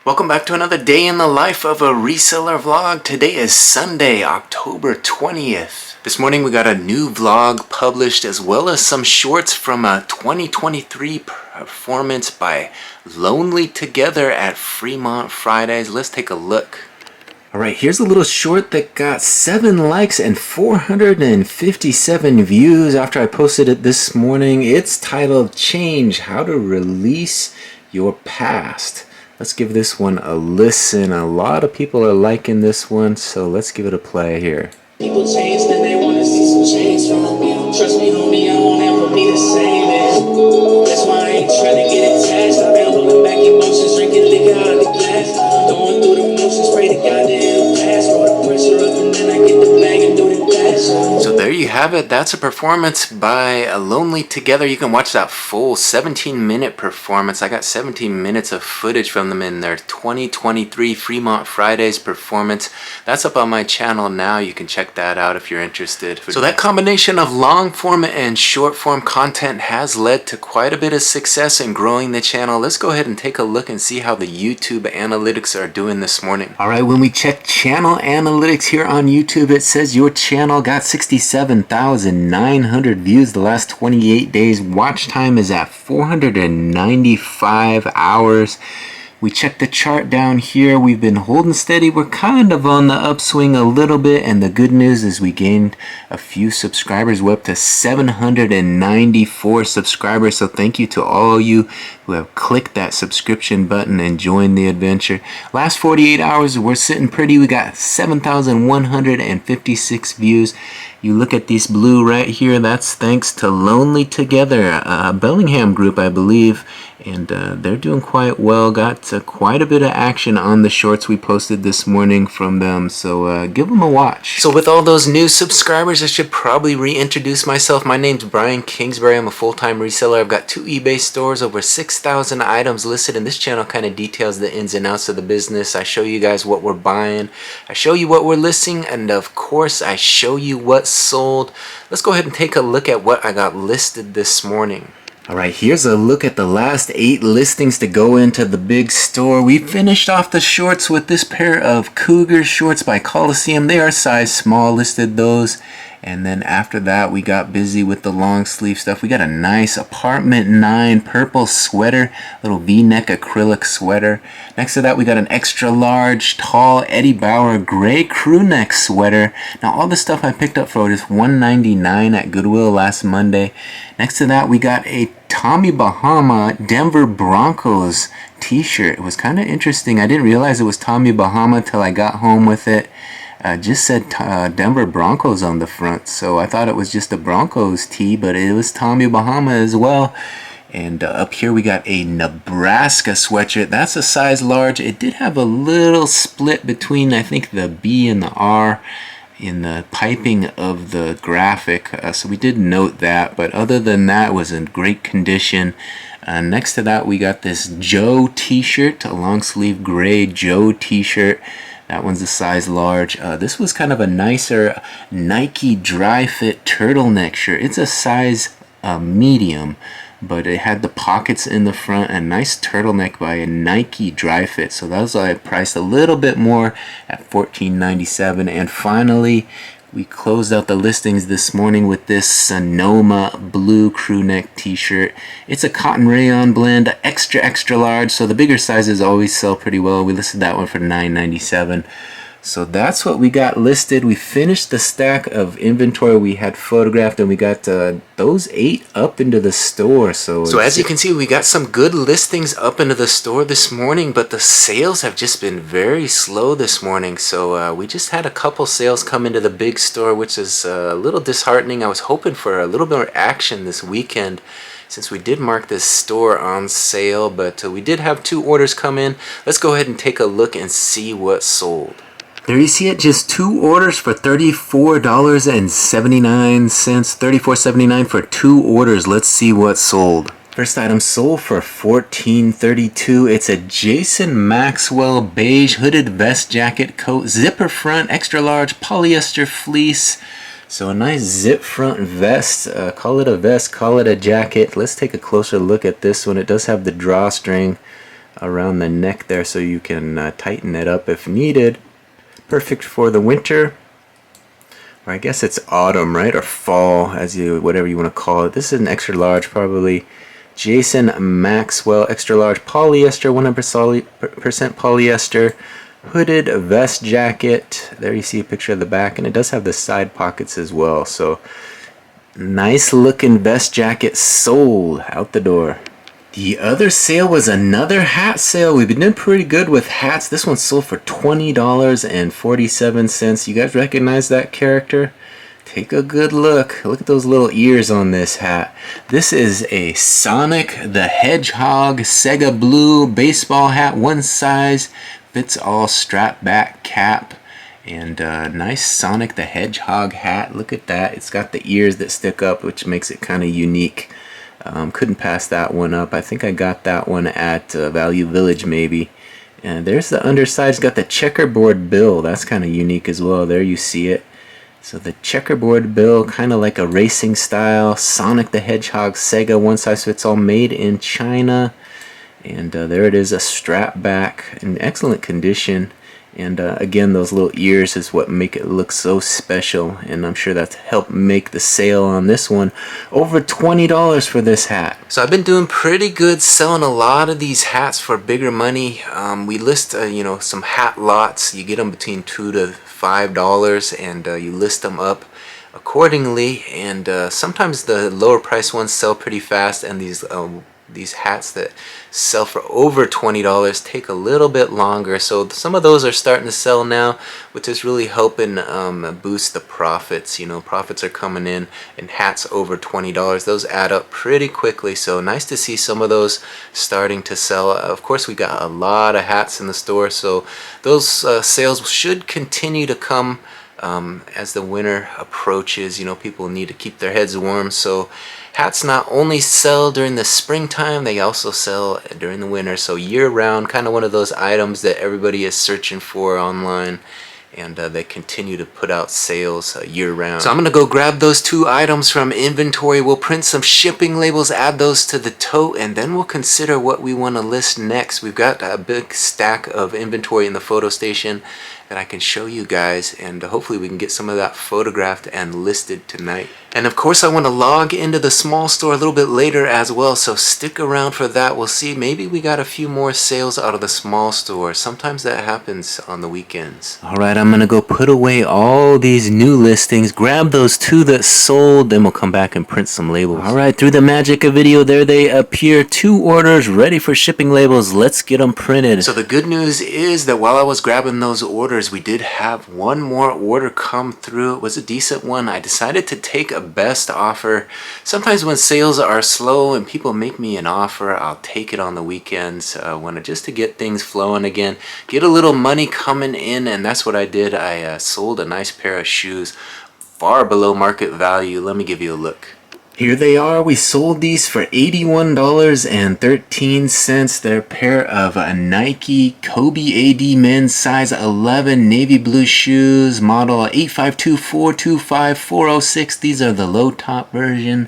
Welcome back to another day in the life of a reseller vlog. Today is Sunday, October 20th. This morning we got a new vlog published as well as some shorts from a 2023 performance by Lonely Together at Fremont Fridays. Let's take a look. Alright, here's a little short that got 7 likes and 457 views after I posted it this morning. It's titled Change, How to Release Your Past. Let's give this one a listen. A lot of people are liking this one, so let's give it a play here. People change, then they want to see some change from me. Trust me, homie, I won't ever be the same, man. That's why I ain't trying to get attached. I've been holding back emotions, drinking liquor out the glass. Going through the motions, pray to God that it'll pass. Roll the pressure up and then I get the bag and do the dash. So there you have it. That's a performance by Lonely Together. You can watch that full 17-minute performance. I got 17 minutes of footage from them in their 2023 Fremont Fridays performance. That's up on my channel now. You can check that out if you're interested. So that combination of long form and short form content has led to quite a bit of success in growing the channel. Let's go ahead and take a look and see how the YouTube analytics are doing this morning. Alright, when we check channel analytics here on YouTube, it says your channel got 67,900 views the last 28 days. Watch time is at 495 hours. We check the chart down here. We've been holding steady. We're kind of on the upswing a little bit, and the good news is we gained a few subscribers. We're up to 794 subscribers, so thank you to all you who have clicked that subscription button and joined the adventure. Last 48 hours, we're sitting pretty. We got 7,156 views. You look at this blue right here, that's thanks to Lonely Together, a Bellingham group, I believe, and they're doing quite well. Got quite a bit of action on the shorts we posted this morning from them, so give them a watch. So with all those new subscribers, I should probably reintroduce myself. My name's Brian Kingsbury. I'm a full-time reseller. I've got 2 eBay stores, over 6,000 items listed, and this channel kind of details the ins and outs of the business. I show you guys what we're buying, I show you what we're listing, and of course I show you what's sold. Let's go ahead and take a look at what I got listed this morning. Alright, here's a look at the last 8 listings to go into the big store. We finished off the shorts with this pair of Cougar shorts by Coliseum. They are size small, listed those. And then after that, we got busy with the long sleeve stuff. We got a nice Apartment 9 purple sweater, little V-neck acrylic sweater. Next to that, we got an extra large, tall Eddie Bauer gray crew neck sweater. Now, all the stuff I picked up for just $1.99 at Goodwill last Monday. Next to that, we got a Tommy Bahama Denver Broncos t-shirt. It was kind of interesting. I didn't realize it was Tommy Bahama till I got home with it. Just said Denver Broncos on the front, so I thought it was just a Broncos tee, but it was Tommy Bahama as well. And up here we got a Nebraska sweatshirt. That's a size large. It did have a little split between, I think, the B and the R in the piping of the graphic, so we did note that, but other than that, it was in great condition. Next to that, we got this Joe t-shirt, a long sleeve gray Joe t-shirt. That one's a size large. This was kind of a nicer Nike dry fit turtleneck shirt. It's a size medium, but it had the pockets in the front. A nice turtleneck by a Nike dry fit. So that was priced a little bit more at $14.97. And finally, we closed out the listings this morning with this Sonoma blue crew neck t-shirt. It's a cotton rayon blend, extra large, so the bigger sizes always sell pretty well. We listed that one for $9.97. So that's what we got listed. We finished the stack of inventory we had photographed, and we got those 8 up into the store. So as you can see, we got some good listings up into the store this morning, but the sales have just been very slow this morning. So we just had a couple sales come into the big store, which is a little disheartening. I was hoping for a little more action this weekend, since we did mark this store on sale, but we did have 2 orders come in. Let's go ahead and take a look and see what sold. There you see it, just 2 orders for $34.79, $34.79 for 2 orders. Let's see what sold. First item sold for $14.32. It's a Jason Maxwell beige hooded vest jacket coat, zipper front, extra large polyester fleece. So a nice zip front vest. Call it a vest, call it a jacket. Let's take a closer look at this one. It does have the drawstring around the neck there so you can tighten it up if needed. Perfect for the winter. Or I guess it's autumn, right? Or fall, whatever you want to call it. This is an extra large, probably. Jason Maxwell extra large polyester, 100% polyester, hooded vest jacket. There you see a picture of the back, and it does have the side pockets as well. So nice looking vest jacket sold out the door. The other sale was another hat sale. We've been doing pretty good with hats. This one sold for $20.47. You guys recognize that character? Take a good look. Look at those little ears on this hat. This is a Sonic the Hedgehog Sega Blue baseball hat. One size fits all strap back cap. And nice Sonic the Hedgehog hat. Look at that. It's got the ears that stick up, which makes it kind of unique. Couldn't pass that one up. I think I got that one at Value Village maybe. And there's the underside. It's got the checkerboard bill. That's kind of unique as well. There you see it. So the checkerboard bill, kind of like a racing style. Sonic the Hedgehog Sega, one size fits all, made in China. And there it is, a strap back in excellent condition. And again, those little ears is what make it look so special. And I'm sure that's helped make the sale on this one over $20 for this hat. So I've been doing pretty good selling a lot of these hats for bigger money. We list, some hat lots. You get them between $2 to $5, and you list them up accordingly. And sometimes the lower price ones sell pretty fast, and these hats that sell for over $20 take a little bit longer. So some of those are starting to sell now, which is really helping boost the profits. Profits are coming in hats over $20. Those add up pretty quickly, so nice to see some of those starting to sell. Of course, we got a lot of hats in the store, so those sales should continue to come as the winter approaches. People need to keep their heads warm, so hats not only sell during the springtime, they also sell during the winter. So year-round, kind of one of those items that everybody is searching for online, and they continue to put out sales year-round. So I'm going to go grab those two items from inventory. We'll print some shipping labels, add those to the tote, and then we'll consider what we want to list next. We've got a big stack of inventory in the photo station that I can show you guys, and hopefully we can get some of that photographed and listed tonight. And of course I want to log into the small store a little bit later as well, so stick around for that. We'll see, maybe we got a few more sales out of the small store. Sometimes that happens on the weekends. Alright, I'm gonna go put away all these new listings, grab those two that sold, then we'll come back and print some labels. Alright, through the magic of video, there they appear. 2 orders ready for shipping labels. Let's get them printed. So the good news is that while I was grabbing those orders, we did have one more order come through. It was a decent one. I decided to take a best offer. Sometimes when sales are slow and people make me an offer, I'll take it on the weekends just to get things flowing again, get a little money coming in, and that's what I did. I sold a nice pair of shoes far below market value. Let me give you a look. Here they are. We sold these for $81.13. They're a pair of Nike Kobe AD men's size 11 navy blue shoes, model 852425406. These are the low top version.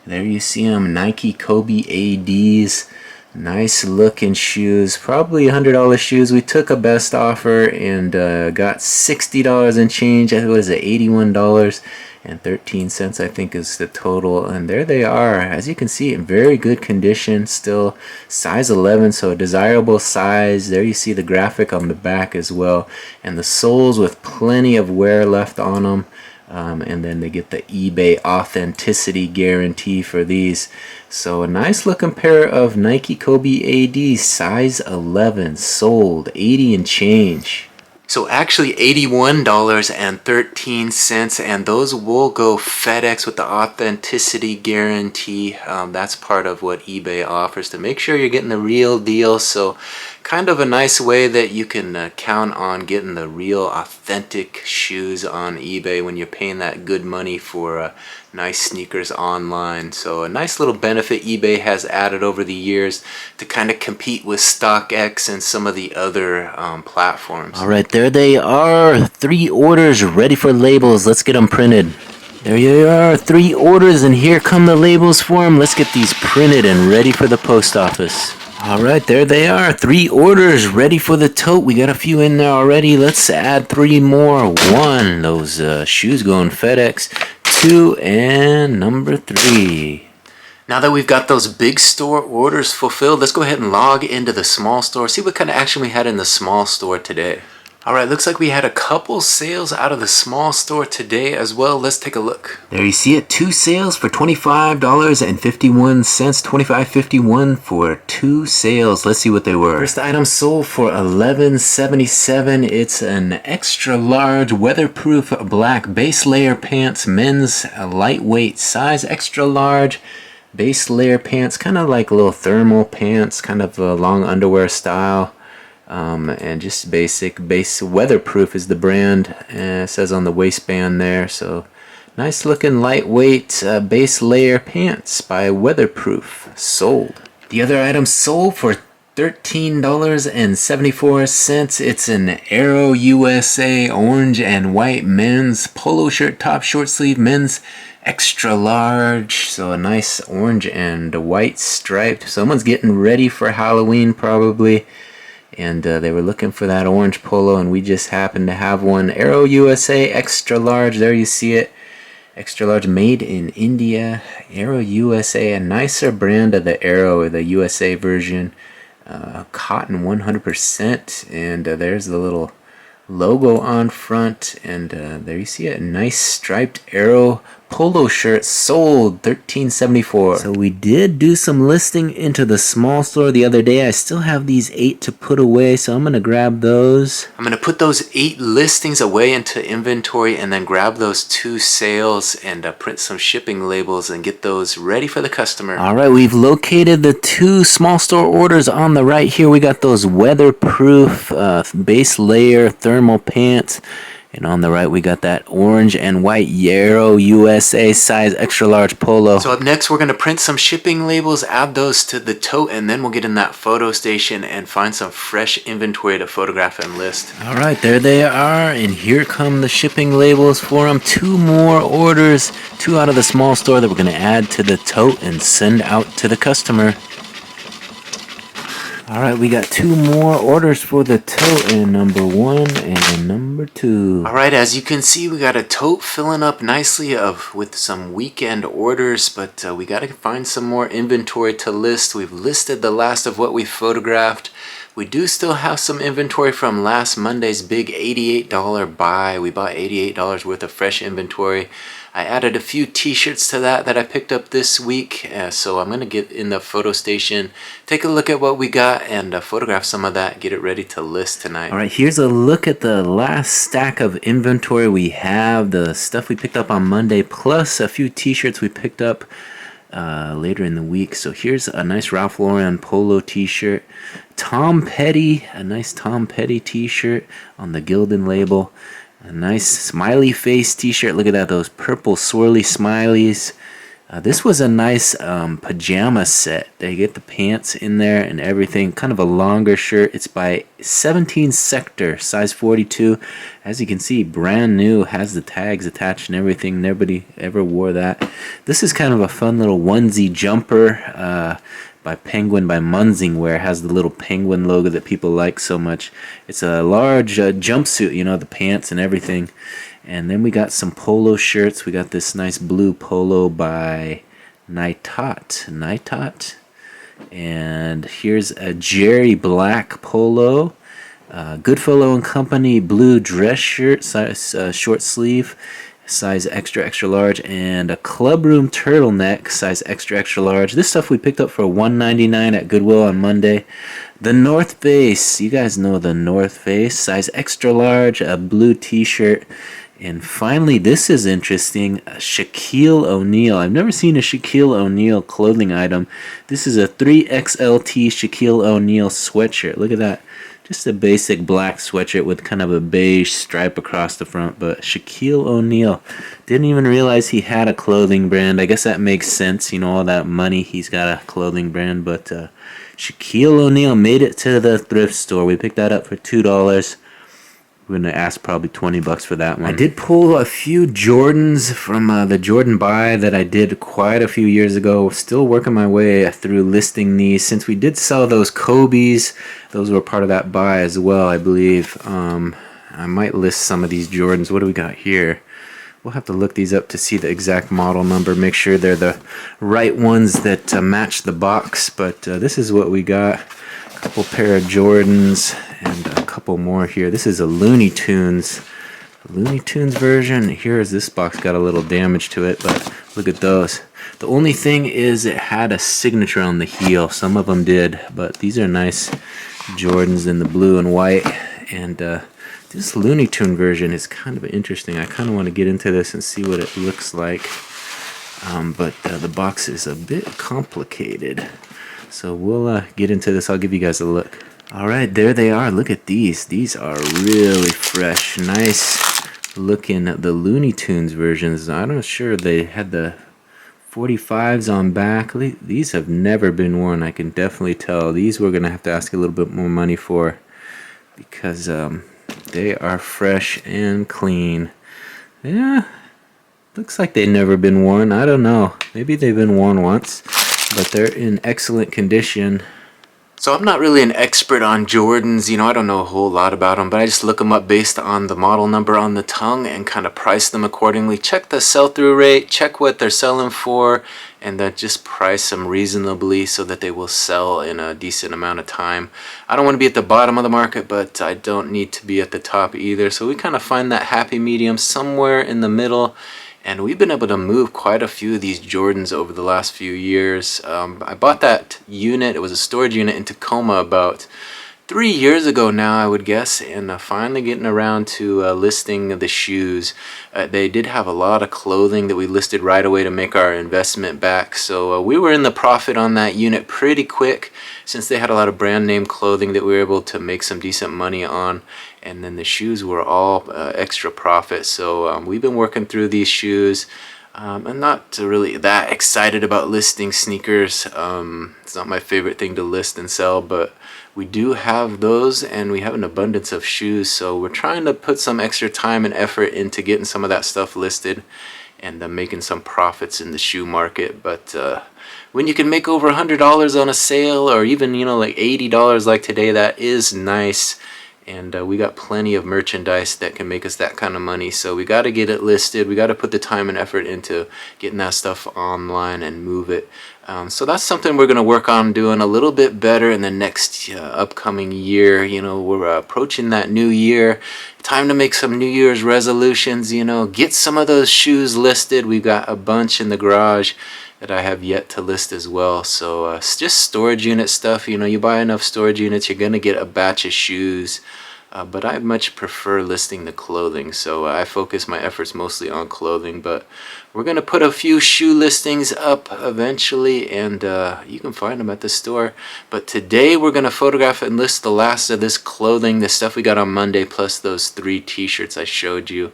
There you see them, Nike Kobe ADs. Nice looking shoes, probably $100 shoes. We took a best offer and got $60 and change. What is it, $81.13 I think is the total. And there they are, as you can see, in very good condition still. Size 11, so a desirable size. There you see the graphic on the back as well, and the soles with plenty of wear left on them. And then they get the eBay authenticity guarantee for these. So a nice looking pair of Nike Kobe AD size 11, sold 80 and change. So actually $81.13, and those will go FedEx with the authenticity guarantee. That's part of what eBay offers to make sure you're getting the real deal. So kind of a nice way that you can count on getting the real authentic shoes on eBay when you're paying that good money for nice sneakers online. So a nice little benefit eBay has added over the years to kind of compete with StockX and some of the other platforms. All right, there they are. 3 orders ready for labels. Let's get them printed. There you are, 3 orders, and here come the labels for them. Let's get these printed and ready for the post office. All right, there they are, 3 orders ready for the tote. We got a few in there already. Let's add 3 more. 1, those shoes going FedEx. 2, and number 3. Now that we've got those big store orders fulfilled, let's go ahead and log into the small store, see what kind of action we had in the small store today. All right, looks like we had a couple sales out of the small store today as well. Let's take a look. There you see it, 2 sales for $25.51, $25.51 for 2 sales. Let's see what they were. First item sold for $11.77. It's an extra large weatherproof black base layer pants, men's lightweight size, extra large base layer pants, kind of like little thermal pants, kind of a long underwear style. And just basic base weatherproof is the brand. It says on the waistband there. So nice looking lightweight base layer pants by Weatherproof sold. The other item sold for $13.74. It's an Aero USA orange and white men's polo shirt, top short sleeve, men's extra large. So a nice orange and white striped. Someone's getting ready for Halloween probably. And they were looking for that orange polo, and we just happened to have one. Aero USA extra large, there you see it. Extra large, made in India. Aero USA, a nicer brand of the Aero, the USA version. Cotton 100%, and there's the little logo on front, and there you see it. A nice striped Aero polo shirt sold $13.74. So we did do some listing into the small store the other day. I still have these 8 to put away, so I'm gonna grab those. I'm gonna put those 8 listings away into inventory and then grab those 2 sales and print some shipping labels and get those ready for the customer. All right, we've located the 2 small store orders on the right here. We got those weatherproof base layer thermal pants. And on the right, we got that orange and white Aero USA size extra large polo. So up next, we're going to print some shipping labels, add those to the tote, and then we'll get in that photo station and find some fresh inventory to photograph and list. All right, there they are. And here come the shipping labels for them. 2 more orders, 2 out of the small store that we're going to add to the tote and send out to the customer. Alright, we got 2 more orders for the tote, and number 1 and number 2. Alright, as you can see, we got a tote filling up nicely with some weekend orders, but we got to find some more inventory to list. We've listed the last of what we photographed. We do still have some inventory from last Monday's big $88 buy. We bought $88 worth of fresh inventory. I added a few t-shirts to that I picked up this week, so I'm going to get in the photo station, take a look at what we got, and photograph some of that, get it ready to list tonight. Alright, here's a look at the last stack of inventory we have, the stuff we picked up on Monday, plus a few t-shirts we picked up later in the week. So here's a nice Ralph Lauren polo t-shirt, Tom Petty, a nice Tom Petty t-shirt on the Gildan label. A nice smiley face t-shirt. Look at that, those purple swirly smileys. This was a nice pajama set. They get the pants in there and everything. Kind of a longer shirt. It's by 17 Sector, size 42. As you can see, brand new. Has the tags attached and everything. Nobody ever wore that. This is kind of a fun little onesie jumper. By Penguin by Munsingwear. Has the little penguin logo that people like so much. It's a large jumpsuit, you know, the pants and everything. And then we got some polo shirts. We got this nice blue polo by Nightot. And here's a Jerry Black polo. Goodfellow and Company blue dress shirt, size short sleeve. Size extra large, and a clubroom turtleneck, size extra large. This stuff we picked up for $1.99 at Goodwill on Monday. The North Face, you guys know the North Face, size extra large, a blue t-shirt, And finally, this is interesting, Shaquille O'Neal. I've never seen a Shaquille O'Neal clothing item. This is a 3XLT Shaquille O'Neal sweatshirt. Look at that. Just a basic black sweatshirt with kind of a beige stripe across the front. But Shaquille O'Neal, didn't even realize he had a clothing brand. I guess that makes sense. You know, all that money, he's got a clothing brand. But Shaquille O'Neal made it to the thrift store. We picked that up for $2. We're going to ask probably $20 for that one. I did pull a few Jordans from the Jordan buy that I did quite a few years ago. Still working my way through listing these. Since we did sell those Kobe's, those were part of that buy as well, I believe. I might list some of these Jordans. What do we got here? We'll have to look these up to see the exact model number. Make sure they're the right ones that match the box. But this is what we got. Couple pair of Jordans and a couple more here. This is a Looney Tunes version. Here is this box, got a little damage to it, but look at those. The only thing is it had a signature on the heel. Some of them did, but these are nice Jordans in the blue and white. And this Looney Tune version is kind of interesting. I kind of want to get into this and see what it looks like. But the box is a bit complicated. So we'll get into this. I'll give you guys a look. Alright, there they are. Look at these. These are really fresh. Nice looking. The Looney Tunes versions. I'm not sure they had the 45s on back. These have never been worn. I can definitely tell. These we're going to have to ask a little bit more money for because they are fresh and clean. Yeah, looks like they've never been worn. I don't know. Maybe they've been worn once. But they're in excellent condition. So I'm not really an expert on Jordans, you know, I don't know a whole lot about them, but I just look them up based on the model number on the tongue and kind of price them accordingly. Check the sell-through rate, check what they're selling for, and then just price them reasonably so that they will sell in a decent amount of time. I don't want to be at the bottom of the market, but I don't need to be at the top either. So we kind of find that happy medium somewhere in the middle. And we've been able to move quite a few of these Jordans over the last few years. I bought that unit, it was a storage unit in Tacoma about 3 years ago now, I would guess, and finally getting around to listing the shoes. They did have a lot of clothing that we listed right away to make our investment back. So we were in the profit on that unit pretty quick since they had a lot of brand name clothing that we were able to make some decent money on. And then the shoes were all extra profit. So we've been working through these shoes. I'm not really that excited about listing sneakers. It's not my favorite thing to list and sell, but we do have those and we have an abundance of shoes. So we're trying to put some extra time and effort into getting some of that stuff listed and making some profits in the shoe market. But when you can make over $100 on a sale, or even, you know, like $80 like today, that is nice. And we got plenty of merchandise that can make us that kind of money. So we got to get it listed. We got to put the time and effort into getting that stuff online and move it. So that's something we're going to work on doing a little bit better in the next upcoming year. You know, we're approaching that new year. Time to make some New Year's resolutions, you know, get some of those shoes listed. We've got a bunch in the garage that I have yet to list as well. So just storage unit stuff. You know, you buy enough storage units, you're going to get a batch of shoes. But I much prefer listing the clothing, so I focus my efforts mostly on clothing. But we're going to put a few shoe listings up eventually, and you can find them at the store. But today we're going to photograph and list the last of this clothing, the stuff we got on Monday, plus those 3 t-shirts I showed you.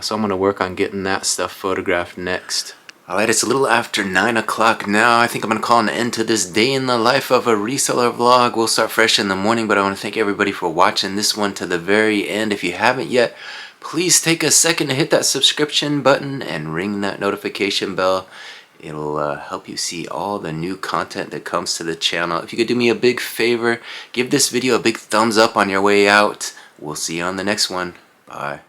So I'm going to work on getting that stuff photographed next. Alright, it's a little after 9 o'clock now. I think I'm going to call an end to this day in the life of a reseller vlog. We'll start fresh in the morning, but I want to thank everybody for watching this one to the very end. If you haven't yet, please take a second to hit that subscription button and ring that notification bell. It'll help you see all the new content that comes to the channel. If you could do me a big favor, give this video a big thumbs up on your way out. We'll see you on the next one. Bye.